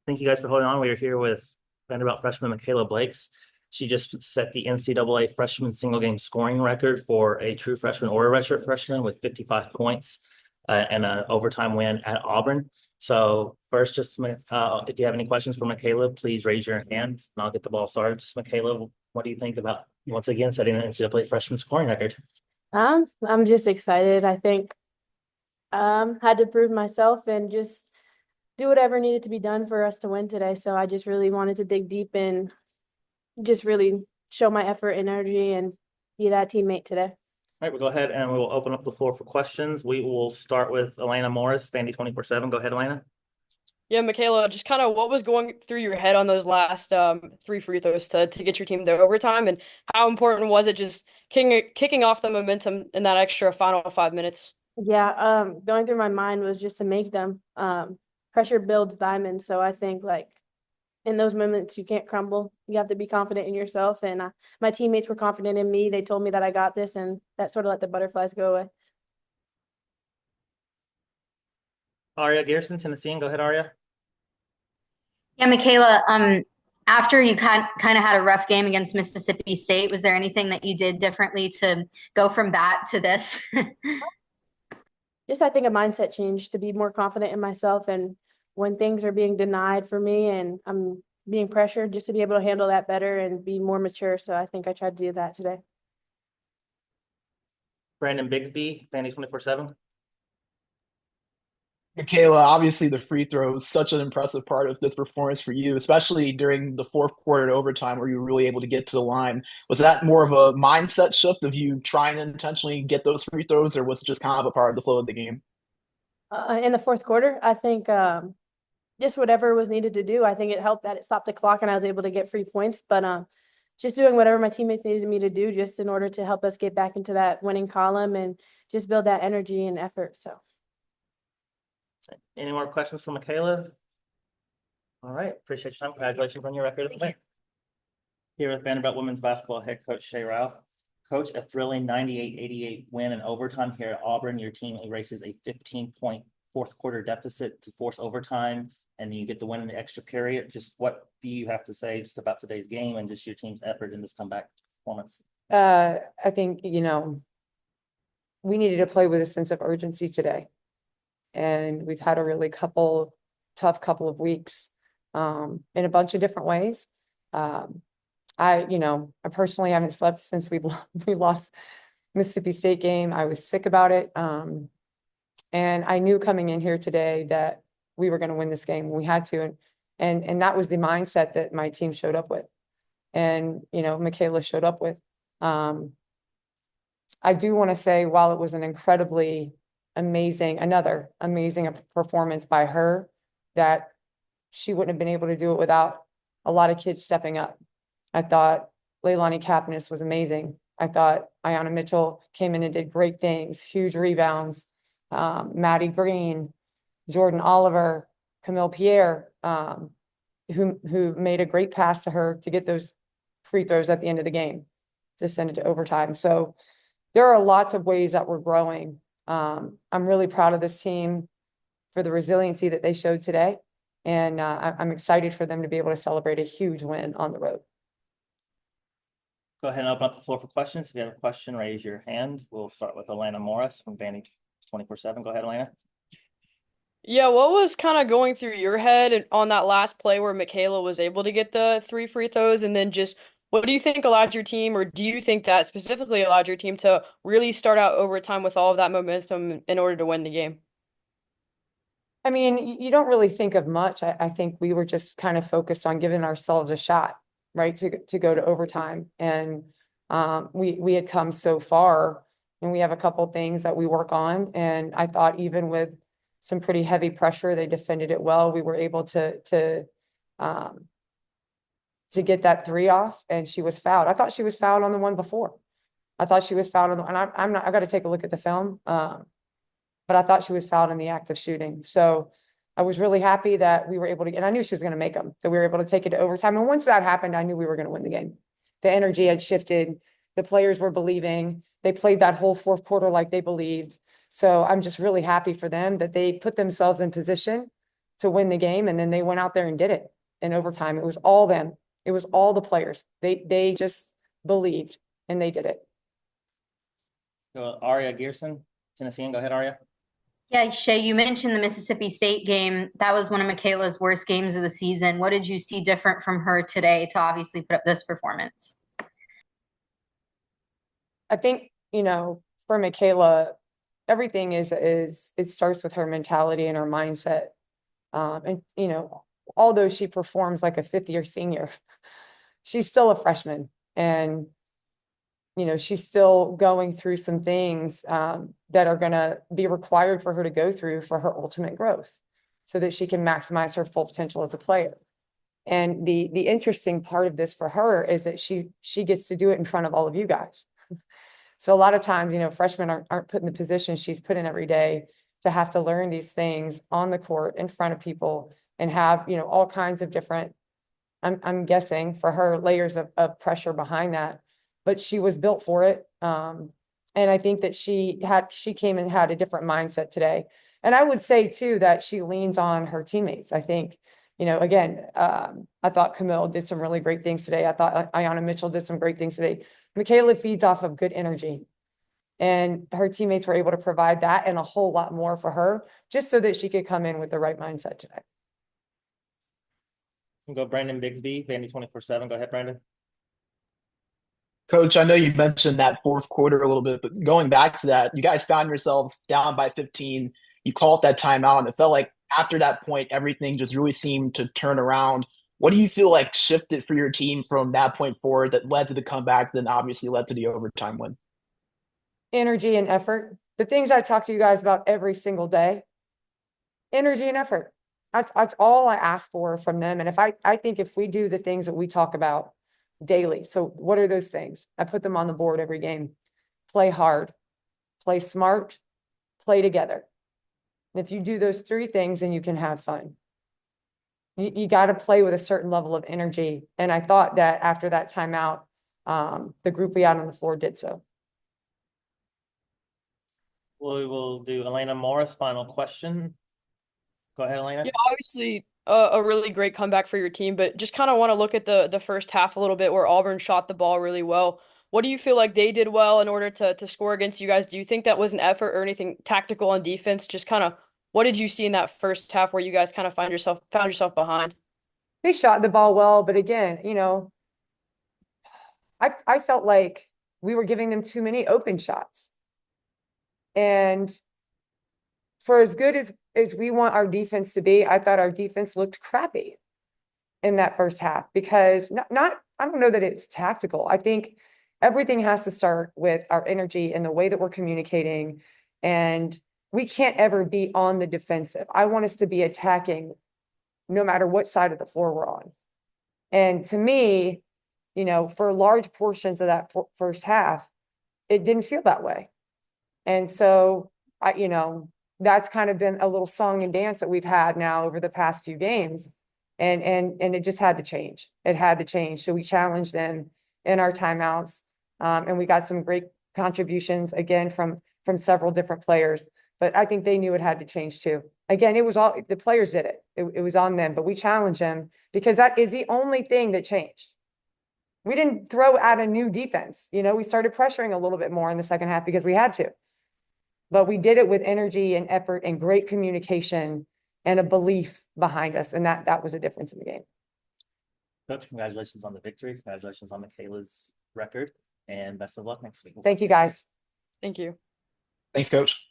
Thank you guys for holding on. We are here with Vanderbilt freshman Mikayla Blakes. She just set the NCAA freshman single game scoring record for a true freshman or a redshirt freshman with 55 points and an overtime win at Auburn. So first, just if you have any questions for Mikayla, please raise your hand and I'll get the ball started. Just Mikayla, what do you think about once again setting an NCAA freshman scoring record? I'm just excited. I think had to prove myself and just do whatever needed to be done for us to win today. So I just really wanted to dig deep and just really show my effort and energy and be that teammate today. All right, we'll go ahead and we'll open up the floor for questions. We will start with Elena Morris, Vandy 24/7. Go ahead, Elena. Yeah, Michaela, just kind of what was going through your head on those last three free throws to get your team to overtime, and how important was it just kicking off the momentum in that extra final 5 minutes? Yeah, going through my mind was just to make them. Pressure builds diamonds. So I think like in those moments you can't crumble. You have to be confident in yourself. And my teammates were confident in me. They told me that I got this, and that sort of let the butterflies go away. Aria Garrison, Tennessee. Go ahead, Aria. Yeah, Michaela, after you kind of had a rough game against Mississippi State, was there anything that you did differently to go from that to this? Just I think a mindset change to be more confident in myself, and when things are being denied for me and I'm being pressured, just to be able to handle that better and be more mature. So I think I tried to do that today. Brandon Bigsby, Vandy 24/7. Michaela, obviously the free throw was such an impressive part of this performance for you, especially during the fourth quarter and overtime where you were really able to get to the line. Was that more of a mindset shift of you trying to intentionally get those free throws, or was it just kind of a part of the flow of the game? In the fourth quarter, I think just whatever was needed to do. I think it helped that it stopped the clock and I was able to get free points. But just doing whatever my teammates needed me to do just in order to help us get back into that winning column and just build that energy and effort. So. Any more questions for Mikayla? All right, appreciate your time. Congratulations on your record. Here with Vanderbilt women's basketball head coach Shea Ralph. Coach, a thrilling 98-88 win in overtime here at Auburn. Your team erases a 15-point fourth quarter deficit to force overtime, and you get the win in the extra period. Just what do you have to say just about today's game and just your team's effort in this comeback performance? I think, we needed to play with a sense of urgency today. And we've had a really tough couple of weeks in a bunch of different ways. I personally haven't slept since we lost Mississippi State game. I was sick about it. And I knew coming in here today that we were going to win this game. We had to. And that was the mindset that my team showed up with. And, Michaela showed up with. I do want to say, while it was an another amazing performance by her, that she wouldn't have been able to do it without a lot of kids stepping up. I thought Leilani Kapnis was amazing. I thought Ayanna Mitchell came in and did great things, huge rebounds. Maddie Green, Jordan Oliver, Camille Pierre, who made a great pass to her to get those free throws at the end of the game to send it to overtime. So there are lots of ways that we're growing. I'm really proud of this team for the resiliency that they showed today. And I'm excited for them to be able to celebrate a huge win on the road. Go ahead and open up the floor for questions. If you have a question, raise your hand. We'll start with Elena Morris from Vandy 24/7. Go ahead, Elena. Yeah, what was kind of going through your head on that last play where Michaela was able to get the three free throws, and then just what do you think allowed your team, or do you think that specifically allowed your team to really start out overtime with all of that momentum in order to win the game? I mean, you don't really think of much. I think we were just kind of focused on giving ourselves a shot, right, to go to overtime. And we had come so far, and we have a couple things that we work on. And I thought even with some pretty heavy pressure, they defended it well. We were able to get that three off, and she was fouled. I thought she was fouled on the one before. I thought she was fouled on the, and I got to take a look at the film. But I thought she was fouled in the act of shooting. So I was really happy that we were able to, and I knew she was going to make them, that we were able to take it to overtime. And once that happened, I knew we were going to win the game. The energy had shifted. The players were believing. They played that whole fourth quarter like they believed. So I'm just really happy for them that they put themselves in position to win the game. And then they went out there and did it in overtime. It was all them. It was all the players. They just believed and they did it. Go Aria Gearson, Tennessean. Go ahead, Aria. Yeah, Shay, you mentioned the Mississippi State game. That was one of Michaela's worst games of the season. What did you see different from her today to obviously put up this performance? I think, for Michaela, everything is it starts with her mentality and her mindset. And although she performs like a fifth-year senior, she's still a freshman, and she's still going through some things that are going to be required for her to go through for her ultimate growth, so that she can maximize her full potential as a player. And the interesting part of this for her is that she gets to do it in front of all of you guys. So a lot of times, freshmen aren't put in the position she's put in every day to have to learn these things on the court in front of people and have, all kinds of different, I'm guessing for her, layers of pressure behind that. But she was built for it. And I think that she came and had a different mindset today. And I would say too, that she leans on her teammates. I think, again, I thought Camille did some really great things today. I thought Ayanna Mitchell did some great things today. Mikayla feeds off of good energy, and her teammates were able to provide that and a whole lot more for her, just so that she could come in with the right mindset today. Go Brandon Bigsby, Vandy 24/7. Go ahead, Brandon. Coach, I know you mentioned that fourth quarter a little bit, but going back to that, you guys found yourselves down by 15. You called that timeout, and it felt like after that point, everything just really seemed to turn around. What do you feel like shifted for your team from that point forward that led to the comeback, then obviously led to the overtime win? Energy and effort. The things I talk to you guys about every single day. Energy and effort. That's all I ask for from them. And I think if we do the things that we talk about daily, so what are those things? I put them on the board every game. Play hard, play smart, play together. And if you do those three things, then you can have fun. You got to play with a certain level of energy. And I thought that after that timeout, the group we had on the floor did so. We will do Elena Morris, final question. Go ahead, Elena. Yeah, obviously a really great comeback for your team, but just kind of want to look at the first half a little bit where Auburn shot the ball really well. What do you feel like they did well in order to score against you guys? Do you think that was an effort or anything tactical on defense? Just kind of what did you see in that first half where you guys kind of found yourself behind? They shot the ball well, but again, I felt like we were giving them too many open shots. And for as good as we want our defense to be, I thought our defense looked crappy in that first half, because I don't know that it's tactical. I think everything has to start with our energy and the way that we're communicating. And we can't ever be on the defensive. I want us to be attacking no matter what side of the floor we're on. And to me, for large portions of that first half, it didn't feel that way. And so that's kind of been a little song and dance that we've had now over the past few games. And it just had to change. It had to change. So we challenged them in our timeouts. And we got some great contributions again from several different players. But I think they knew it had to change too. Again, it was all the players did it. It was on them, but we challenged them because that is the only thing that changed. We didn't throw out a new defense. We started pressuring a little bit more in the second half because we had to. But we did it with energy and effort and great communication and a belief behind us. And that was a difference in the game. Coach, congratulations on the victory. Congratulations on Michaela's record, and best of luck next week. Thank you, guys. Thank you. Thanks, Coach.